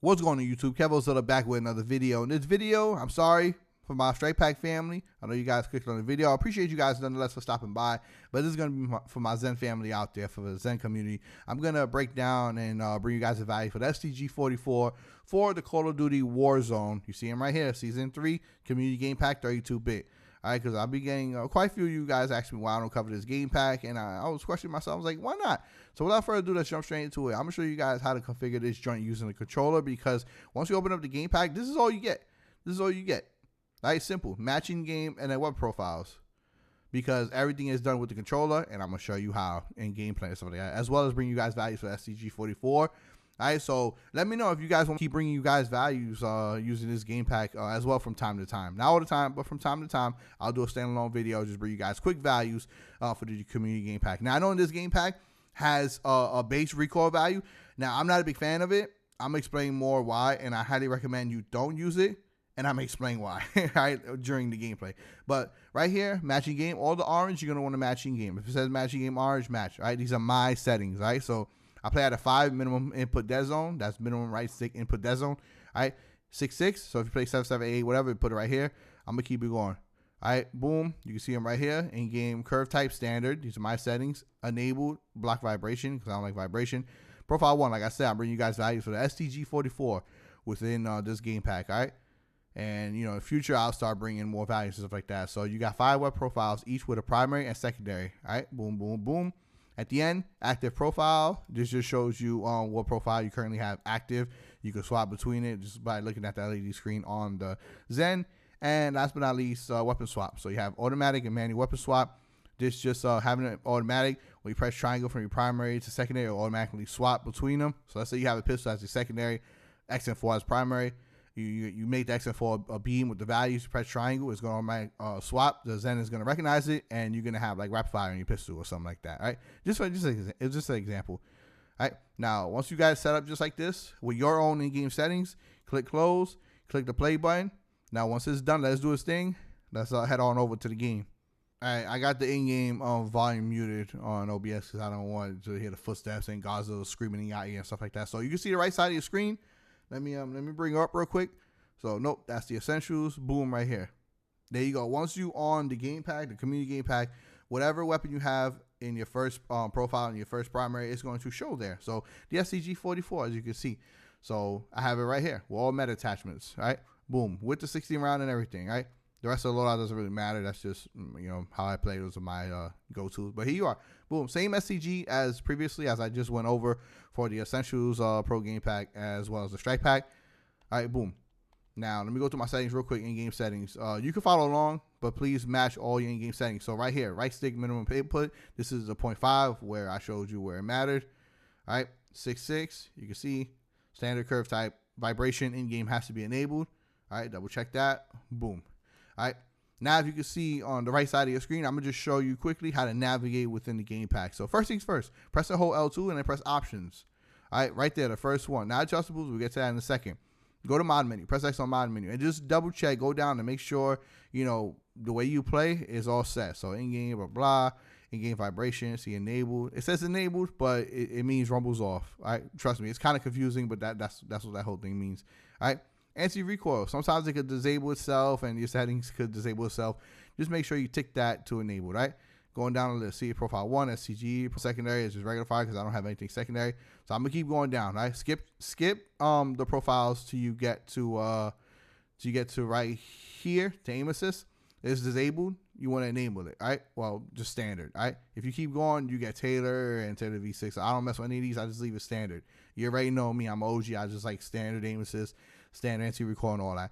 What's going on YouTube? kevOzilla back with another video. In this video, I'm sorry for my Strike Pack family. I know you guys clicked on the video. I appreciate you guys nonetheless for stopping by. But this is going to be for my Zen family out there, for the Zen community. I'm going to break down and bring you guys a value for the STG44 for the Call of Duty Warzone. You see him right here, Season 3, Community Game Pack 32-bit. All right, because I'll be getting quite a few of you guys ask me why I don't cover this game pack, and I was questioning myself. I was like, why not? So without further ado, let's jump straight into it. I'm going to show you guys how to configure this joint using the controller, because once you open up the game pack, this is all you get. This is all you get. All right, simple. Matching game and then web profiles, because everything is done with the controller, and I'm going to show you how in gameplay and stuff like that, as well as bring you guys values for STG44. All right, so let me know if you guys want to keep bringing you guys values using this game pack as well from time to time. Not all the time, but from time to time, I'll do a standalone video, just bring you guys quick values for the community game pack. Now, I know this game pack has a base recoil value. Now, I'm not a big fan of it. I'm explaining more why, and I highly recommend you don't use it, and I'm explaining why right, during the gameplay. But right here, matching game, all the orange, you're going to want a matching game. If it says matching game orange, match. Right, these are my settings, right? So I play at a 5 minimum input dead zone. That's minimum right stick input dead zone. All right, 6-6. So if you play 7-7-8, whatever, put it right here. I'm gonna keep it going. All right, boom. You can see them right here. In game curve type standard. These are my settings. Enabled block vibration, because I don't like vibration. Profile 1, like I said, I'm bringing you guys values for the STG44 within this game pack. All right, and you know, in the future I'll start bringing more values and stuff like that. So you got 5 web profiles, each with a primary and secondary. All right, boom, boom, boom. At the end, active profile. This just shows you what profile you currently have active. You can swap between it just by looking at the LED screen on the Zen. And last but not least, weapon swap. So you have automatic and manual weapon swap. This just having it automatic. When you press triangle from your primary to secondary, it'll automatically swap between them. So let's say you have a pistol as your secondary, XM4 as primary. You make the XM4 a beam with the values. You press triangle, it's going to swap. The Zen is going to recognize it, and you're going to have like rapid fire in your pistol or something like that. Right? It's just an example. All right. Now, once you guys set up just like this with your own in-game settings, click close, click the play button. Now, once it's done, let's do its thing. Let's head on over to the game. All right, I got the in-game volume muted on OBS because I don't want to hear the footsteps and Godzilla screaming at you and stuff like that. So you can see the right side of your screen. Let me bring her up real quick. So nope, that's the essentials. Boom, right here. There you go. Once you on the game pack, the community game pack, whatever weapon you have in your first profile and your first primary, it's going to show there. So the STG44, as you can see. So I have it right here with all meta attachments. Right, boom, with the 16 round and everything. Right, the rest of the loadout doesn't really matter. That's just, you know, how I play. Those are my go-tos. But here you are. Boom. Same STG as previously, as I just went over for the Essentials Pro Game Pack as well as the Strike Pack. All right, boom. Now, let me go to my settings real quick, in-game settings. You can follow along, but please match all your in-game settings. So right here, right stick minimum input. This is the 0.5 where I showed you where it mattered. All right, 6-6. You can see standard curve type vibration in-game has to be enabled. All right, double check that. Boom. All right, now if you can see on the right side of your screen, I'm going to just show you quickly how to navigate within the game pack. So first things first, press the whole L2 and then press options. All right, right there, the first one. Now adjustables, we'll get to that in a second. Go to mod menu, press X on mod menu, and just double check, go down to make sure, you know, the way you play is all set. So in-game, blah, blah, in-game vibration, see enabled. It says enabled, but it means rumbles off. All right, trust me, it's kind of confusing, but that's what that whole thing means. All right. Anti-recoil. Sometimes it could disable itself and your settings could disable itself. Just make sure you tick that to enable, right? Going down the list, see profile 1, STG, secondary is just regular fire because I don't have anything secondary. So I'm gonna keep going down, right? Skip the profiles till you get to right here to aim assist. It's disabled. You want to enable it, right? Well, just standard, right? If you keep going, you get Taylor and Taylor V6. I don't mess with any of these. I just leave it standard. You already know me. I'm OG. I just like standard aim assist, standard anti-recoil and all that.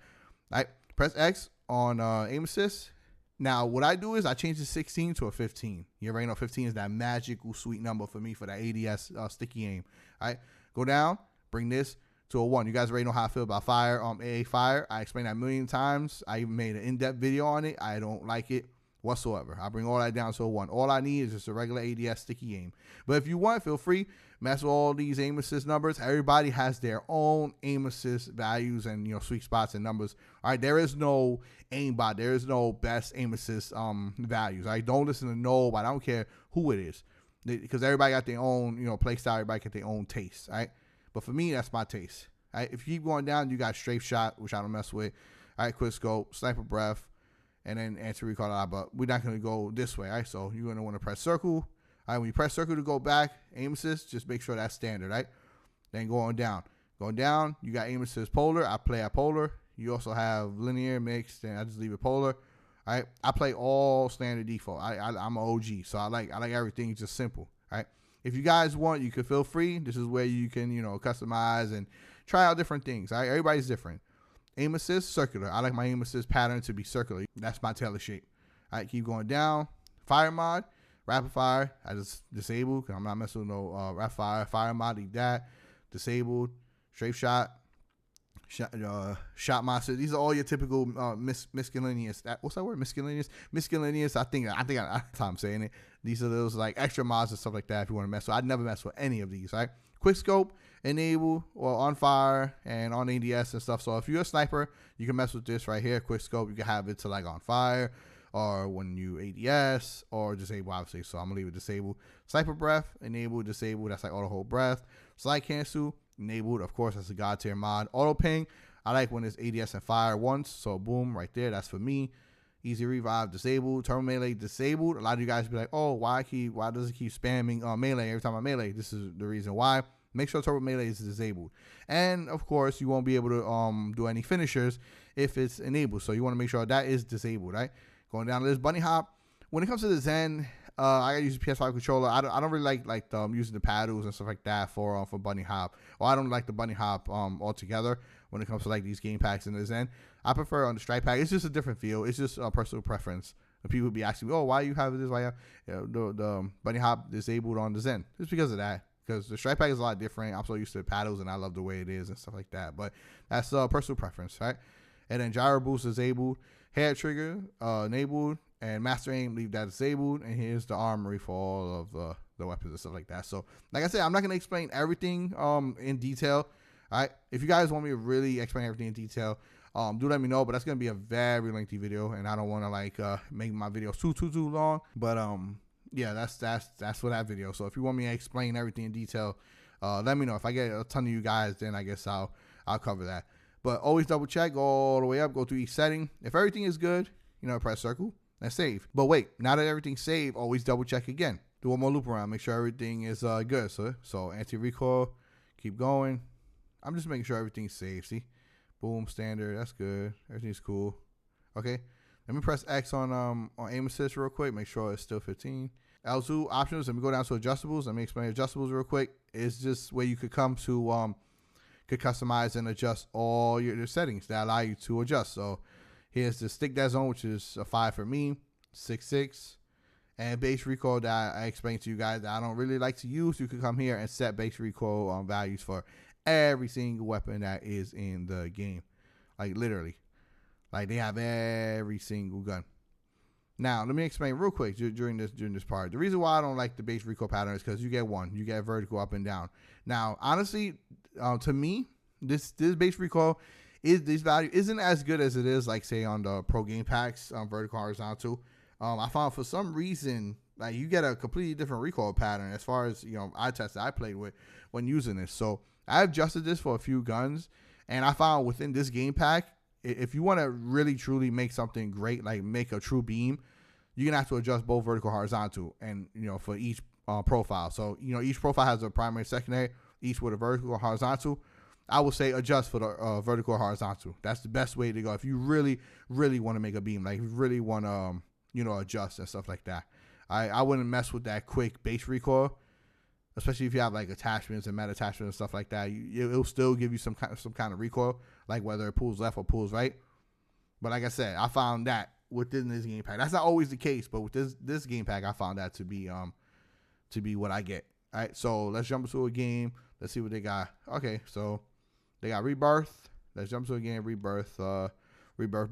All right, press X on aim assist. Now, what I do is I change the 16 to a 15. You already know 15 is that magical sweet number for me for that ADS sticky aim. All right, go down, bring this to a 1. You guys already know how I feel about fire, AA fire. I explained that a million times. I even made an in-depth video on it. I don't like it whatsoever. I bring all that down to a 1. All I need is just a regular ADS sticky aim. But if you want, feel free, mess with all these aim assist numbers. Everybody has their own aim assist values and, you know, sweet spots and numbers. All right, there is no aimbot. There is no best aim assist values. All right, don't listen to nobody. I don't care who it is, because everybody got their own, you know, play style. Everybody got their own taste. All right, but for me, that's my taste. All right, if you keep going down, you got strafe shot, which I don't mess with. All right, quick scope, sniper breath, and then anti-recoil. But we're not gonna go this way. All right, so you're gonna want to press circle. All right, when you press circle to go back, aim assist, just make sure that's standard. Right, then going down. Going down, you got aim assist polar. I play at polar. You also have linear, mixed, and I just leave it polar. All right, I play all standard default. I'm an OG, so I like everything just simple. All right, if you guys want, you can feel free. This is where you can customize and try out different things. All right, everybody's different. Aim assist circular. I like my aim assist pattern to be circular. That's my tailor shape. All right, keep going down. Fire mod, rapid fire. I just disabled because I'm not messing with no rapid fire. Fire mod, leave that. Disabled. Strafe shot. Shot monster. These are all your typical miscellaneous. What's that word? Miscellaneous. I think I'm saying it. These are those like extra mods and stuff like that. If you want to mess with, I'd never mess with any of these. Right? Quick scope, enable, or on fire and on ADS and stuff. So if you're a sniper, you can mess with this right here. Quick scope, you can have it to like on fire, or when you ADS, or disable obviously. So I'm gonna leave it disabled. Sniper breath, enable, disable. That's like auto hold breath. Slide cancel. Enabled, of course, that's a god tier mod. Auto ping, I like when it's ADS and fire once, so boom, right there, that's for me. Easy revive, disabled. Turbo melee, disabled. A lot of you guys be like, oh, why does it keep spamming melee every time I melee? This is the reason why. Make sure turbo melee is disabled. And of course, you won't be able to do any finishers if it's enabled, so you want to make sure that is disabled, right? Going down to this bunny hop. When it comes to the Zen, I gotta use a PS5 controller. I don't really like using the paddles and stuff like that for bunny hop. Or I don't like the bunny hop altogether when it comes to like these game packs in the Zen. I prefer on the strike pack. It's just a different feel. It's just a personal preference. People be asking me, oh, why you have this? Why you have the bunny hop disabled on the Zen? It's because of that. Because the strike pack is a lot different. I'm so used to the paddles and I love the way it is and stuff like that. But that's personal preference, right? And then gyro boost disabled, head trigger enabled. And master aim, leave that disabled. And here's the armory for all of the weapons and stuff like that. So, like I said, I'm not going to explain everything in detail. All right. If you guys want me to really explain everything in detail, do let me know. But that's going to be a very lengthy video. And I don't want to like make my videos too long. But yeah, that's for that video. So if you want me to explain everything in detail, let me know. If I get a ton of you guys, then I guess I'll cover that. But always double check, go all the way up, go through each setting. If everything is good, press circle. And save. But wait, now that everything's saved, always double check again. Do one more loop around, make sure everything is good. So anti-recoil, keep going. I'm just making sure everything's saved. See, boom, standard. That's good. Everything's cool. Okay, let me press X on aim assist real quick. Make sure it's still 15. L2 options. Let me go down to adjustables. Let me explain adjustables real quick. It's just where you could come to could customize and adjust all your settings that allow you to adjust. So here's the stick dead zone, which is a 5 for me, 6.6. And base recoil that I explained to you guys that I don't really like to use. You can come here and set base recoil values for every single weapon that is in the game. Like literally. Like they have every single gun. Now, let me explain real quick during this part. The reason why I don't like the base recoil pattern is because you get vertical up and down. Now, honestly, to me, this base recoil this value isn't as good as it is like say on the pro game packs vertical horizontal. I found for some reason like you get a completely different recoil pattern as far as eye tests that I played with when using this. So I adjusted this for a few guns, and I found within this game pack, if you want to really truly make something great, like make a true beam, you're gonna have to adjust both vertical horizontal and for each profile. So each profile has a primary, secondary, each with a vertical horizontal. I would say adjust for the vertical horizontal. That's the best way to go if you really want to make a beam, like if you really want to adjust and stuff like that. I wouldn't mess with that quick base recoil, especially if you have like attachments and meta attachments and stuff like that. It'll still give you some kind of recoil, like whether it pulls left or pulls right. But like I said, I found that within this game pack. That's not always the case, but with this game pack, I found that to be what I get. All right, so let's jump into a game. Let's see what they got. Okay, so they got Rebirth. Let's jump to a game. Rebirth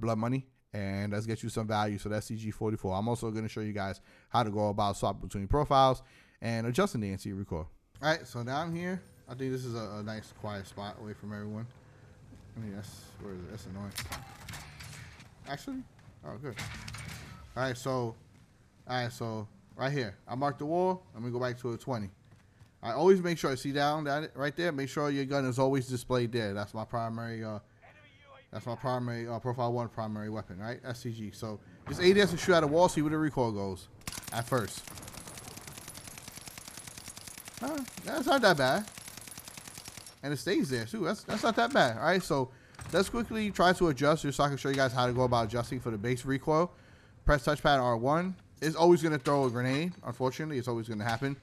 Blood Money. And let's get you some value. So that's STG44. I'm also going to show you guys how to go about swapping between profiles and adjusting the anti-recoil. All right, so down here, I think this is a nice quiet spot away from everyone. I mean, where is it? That's annoying. Actually, oh, good. All right, so right here. I marked the wall. I'm going to go back to a 20. I always make sure, see down that right there, make sure your gun is always displayed there. That's my primary profile 1 primary weapon, right? STG. So just ADS and shoot at a wall, see where the recoil goes at first. That's not that bad. And it stays there too. That's not that bad. All right, so let's quickly try to adjust just so I can show you guys how to go about adjusting for the base recoil. Press touchpad R1. It's always going to throw a grenade. Unfortunately, it's always going to happen.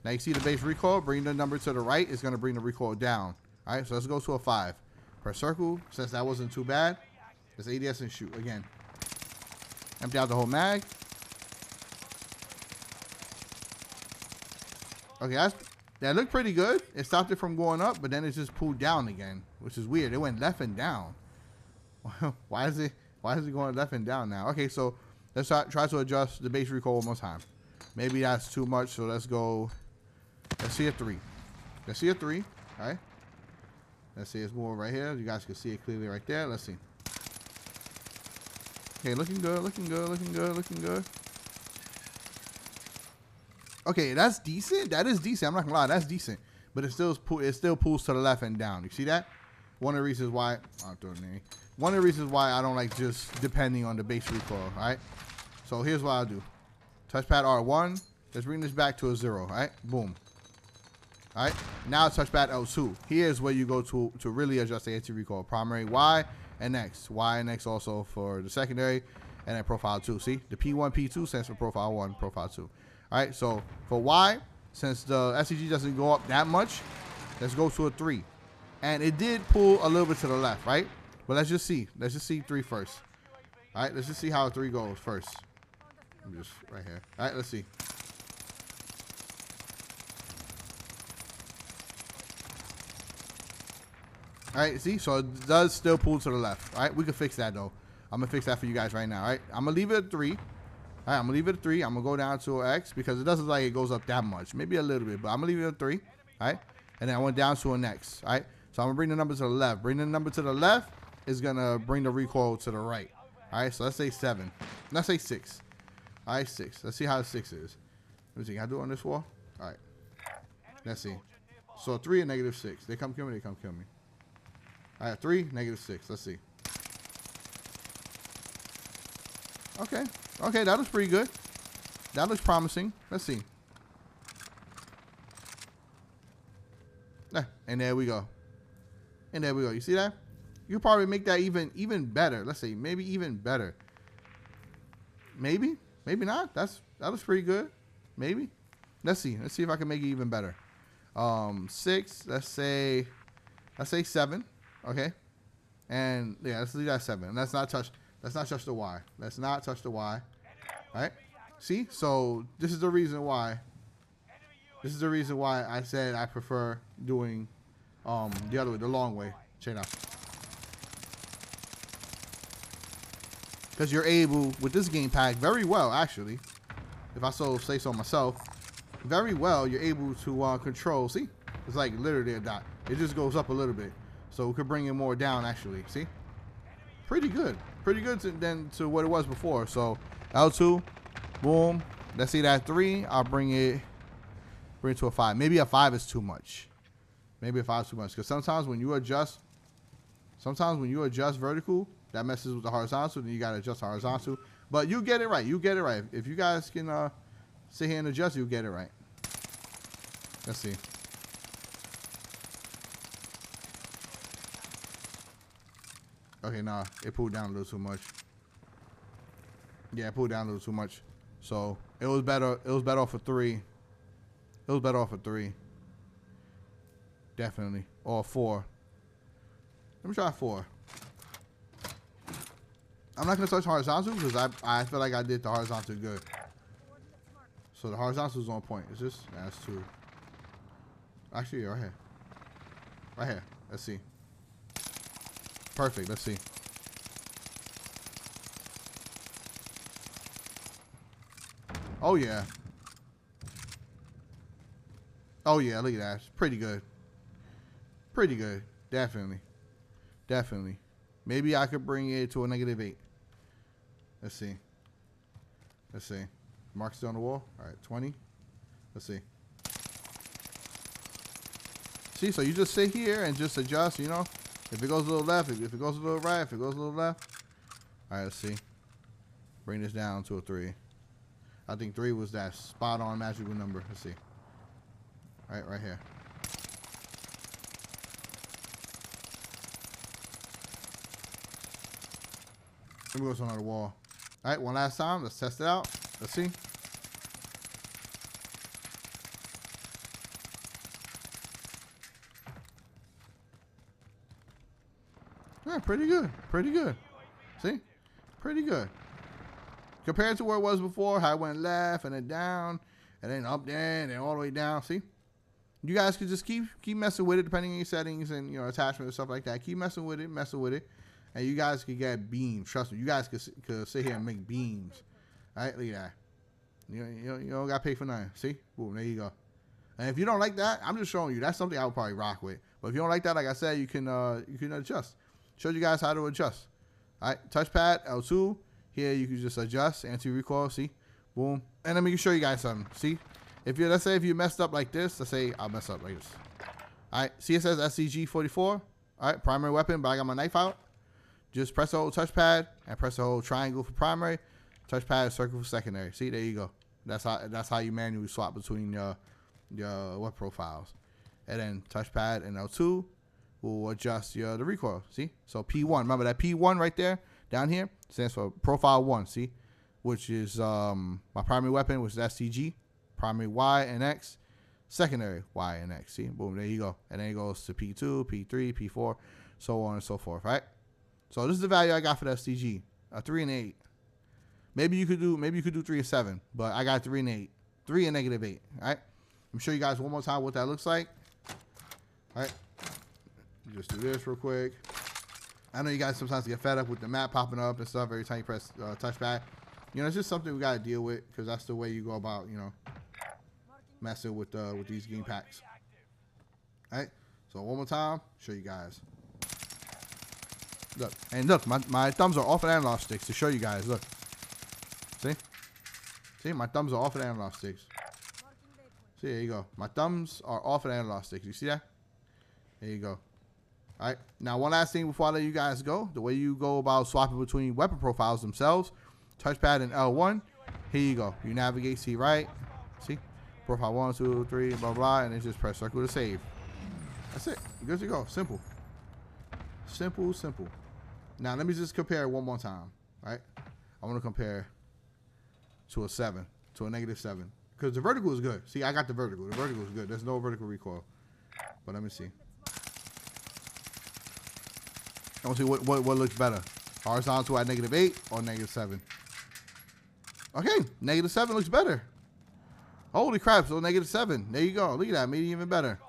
Now you see the base recoil. Bring the number to the right. It's going to bring the recoil down. All right, so let's go to a 5. Press circle. Since that wasn't too bad, let's ADS and shoot again. Empty out the whole mag. Okay, that looked pretty good. It stopped it from going up, but then it just pulled down again, which is weird. It went left and down. Why is it going left and down now? Okay, so let's try to adjust the base recoil one more time. Maybe that's too much, so let's see a 3. Let's see a 3. All right. Let's see, it's more right here. You guys can see it clearly right there. Let's see. Okay, looking good, looking good, looking good, looking good. Okay, that's decent. That is decent. I'm not gonna lie, that's decent. But it still pulls to the left and down. You see that? One of the reasons why I don't like just depending on the base recoil. All right. So here's what I'll do. Touchpad R1. Let's bring this back to a 0. All right. Boom. All right. Now touchpad L2. Here's where you go to really adjust the anti-recoil. Primary Y and X. Y and X also for the secondary, and then profile 2. See, the P1, P2 stands for profile 1, profile 2. All right. So for Y, since the STG doesn't go up that much, let's go to a 3. And it did pull a little bit to the left, right? But let's just see. Let's just see 3 first. All right. Let's just see how a 3 goes first. I'm just right here. All right. Let's see. All right, see, so it does still pull to the left. All right, we can fix that though. I'm gonna fix that for you guys right now. All right, I'm gonna leave it at 3. All right, I'm gonna leave it at 3. I'm gonna go down to an X because it doesn't look like it goes up that much, maybe a little bit, but I'm gonna leave it at 3. All right, and then I went down to an X. All right, so I'm gonna bring the number to the left. Bring the number to the left is gonna bring the recoil to the right. All right, so let's say 7. Let's say 6. All right, 6. Let's see how 6 is. Let me see. Can I do it on this wall? All right. Let's see. So 3 and -6. They come kill me. They come kill me. All right, 3, -6. Let's see. Okay. Okay, that looks pretty good. That looks promising. Let's see. And there we go. And there we go. You see that? You could probably make that even better. Let's see. Maybe even better. Maybe. Maybe not. That looks pretty good. Maybe. Let's see. Let's see if I can make it even better. 6. Let's say 7. Okay. And yeah, let's leave that 7. And let's not touch the Y. Let's not touch the Y. All right. See? So this is the reason why. This is the reason why I said I prefer doing the other way, the long way. Check it out. Because you're able, with this game pack, very well, actually, if I so say so myself, very well, you're able to control. See? It's like literally a dot. It just goes up a little bit. So we could bring it more down, actually. See? Pretty good. Pretty good to what it was before. So L2, boom. Let's see that 3. I'll bring it to a 5. Maybe a 5 is too much. Maybe a 5 is too much. Because sometimes when you adjust vertical, that messes with the horizontal. Then you got to adjust horizontal. But you get it right. You get it right. If you guys can sit here and adjust, you'll get it right. Let's see. Okay, nah, it pulled down a little too much. Yeah, it pulled down a little too much. So it was better. It was better off a 3. It was better off a 3. Definitely. Or a 4. Let me try 4. I'm not gonna touch horizontal because I feel like I did the horizontal good. So the horizontal is on point. Is this? That's 2. Actually, right here. Right here. Let's see. Perfect. Let's see. Oh yeah. Oh yeah. Look at that. It's pretty good. Pretty good. Definitely. Definitely. Maybe I could bring it to a -8. Let's see. Let's see. Marks on the wall. All right. 20. Let's see. See, so you just sit here and just adjust, you know. If it goes a little left, if it goes a little right, if it goes a little left. All right, let's see. Bring this down to a 3. I think 3 was that spot on magical number. Let's see. All right, right here. Let me go to another wall. All right, one last time. Let's test it out. Let's see. Yeah, pretty good. Pretty good. See? Pretty good. Compared to where it was before, how it went left and then down and then up there and then all the way down. See? You guys could just keep messing with it depending on your settings and, you know, attachment and stuff like that. Keep messing with it. And you guys could get beams. Trust me, you guys could sit here and make beams. All right, look at that. You don't got to pay for nothing. See? Boom, there you go. And if you don't like that, I'm just showing you. That's something I would probably rock with. But if you don't like that, like I said, you can adjust. Showed you guys how to adjust. All right, touchpad, L2. Here you can just adjust, anti-recoil, see? Boom. And let me show you guys something. See? Let's say if you messed up like this, let's say I'll mess up like this. All right, see it says STG44. All right, primary weapon, but I got my knife out. Just press the whole touchpad and press the whole triangle for primary. Touchpad, circle for secondary. See, there you go. That's how you manually swap between your weapon profiles. And then touchpad and L2 will adjust the recoil. See? So P1. Remember that P1 right there down here stands for profile 1. See? Which is my primary weapon, which is STG. Primary Y and X. Secondary Y and X. See? Boom. There you go. And then it goes to P2, P3, P4, so on and so forth. Right? So this is the value I got for the STG. A 3 and 8. Maybe you could do 3 and 7, but I got 3 and 8. 3 and -8. All right? Let me show you guys one more time what that looks like. All right? Just do this real quick. I know you guys sometimes get fed up with the map popping up and stuff every time you press touchpad. You know, it's just something we got to deal with because that's the way you go about, you know, messing with these game packs. All right? So one more time, show you guys. Look, and look, my thumbs are off of the analog sticks to show you guys. Look. See, my thumbs are off of the analog sticks. See, there you go. My thumbs are off of the analog sticks. You see that? There you go. All right. Now, one last thing before I let you guys go. The way you go about swapping between weapon profiles themselves, touchpad and L1. Here you go. You navigate, see right. See? Profile 1, 2, 3, blah, blah, and then just press circle to save. That's it. You're good to go. Simple. Simple, simple. Now, let me just compare one more time. All right? I want to compare to a 7, to a -7. Because the vertical is good. See, I got the vertical. The vertical is good. There's no vertical recoil. But let me see. I want to see what looks better. Horizontal at -8 or -7. Okay, -7 looks better. Holy crap, so -7. There you go. Look at that. Made it even better.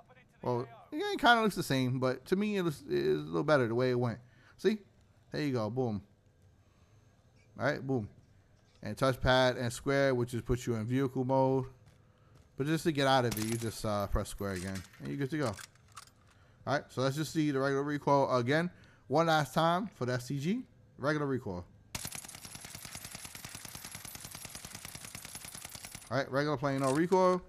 Well, it kind of looks the same, but to me, it's a little better the way it went. See? There you go. Boom. All right, boom. And touchpad and square, which just puts you in vehicle mode. But just to get out of it, you just press square again, and you're good to go. All right, so let's just see the regular recoil again. One last time for the STG. Regular recoil. All right, regular plain no recoil.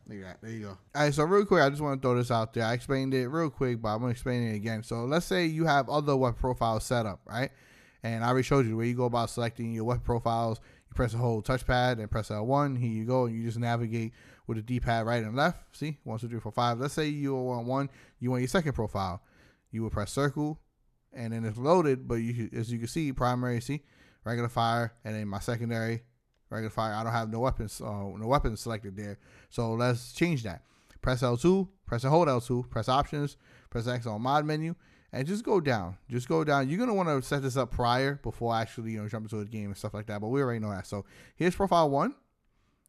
Look at that. There you go. All right, so real quick, I just want to throw this out there. I explained it real quick, but I'm going to explain it again. So let's say you have other weapon profiles set up, right? And I already showed you the way you go about selecting your weapon profiles. You press the whole touchpad and press L1. Here you go. And you just navigate with the D-pad right and left. See? 1, 2, 3, 4, 5. Let's say you want one. You want your second profile. You will press circle. And then it's loaded. But as you can see, primary, see? Regular fire. And then my secondary, regular fire. I don't have no weapons selected there. So let's change that. Press L2. Press and hold L2. Press options. Press X on mod menu. And just go down. Just go down. You're going to want to set this up prior before actually, jump into the game and stuff like that. But we already know that. So here's profile 1.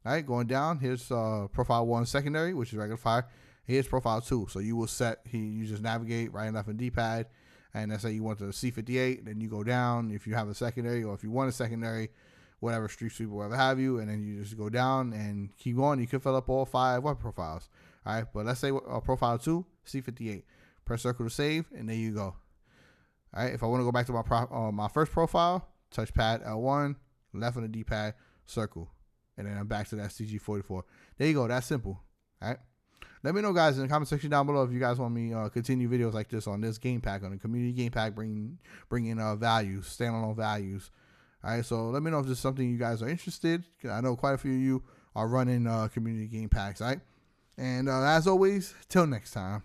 All right, going down. Here's profile 1 secondary, which is regular fire. Here's profile 2. So you will set, you just navigate right and left in D-pad. And let's say you want the C58. Then you go down if you have a secondary, or if you want a secondary, whatever, street sweep or whatever have you. And then you just go down and keep going. You can fill up all 5 weapon profiles. All right, but let's say profile 2, C58. Press circle to save, and there you go. All right, if I want to go back to my first profile, touchpad L1, left on the D-pad, circle. And then I'm back to that STG44. There you go. That's simple. All right. Let me know, guys, in the comment section down below if you guys want me continue videos like this on this game pack, on the community game pack, bringing values, standalone values. All right, so let me know if this is something you guys are interested. I know quite a few of you are running community game packs. All right, and as always, till next time.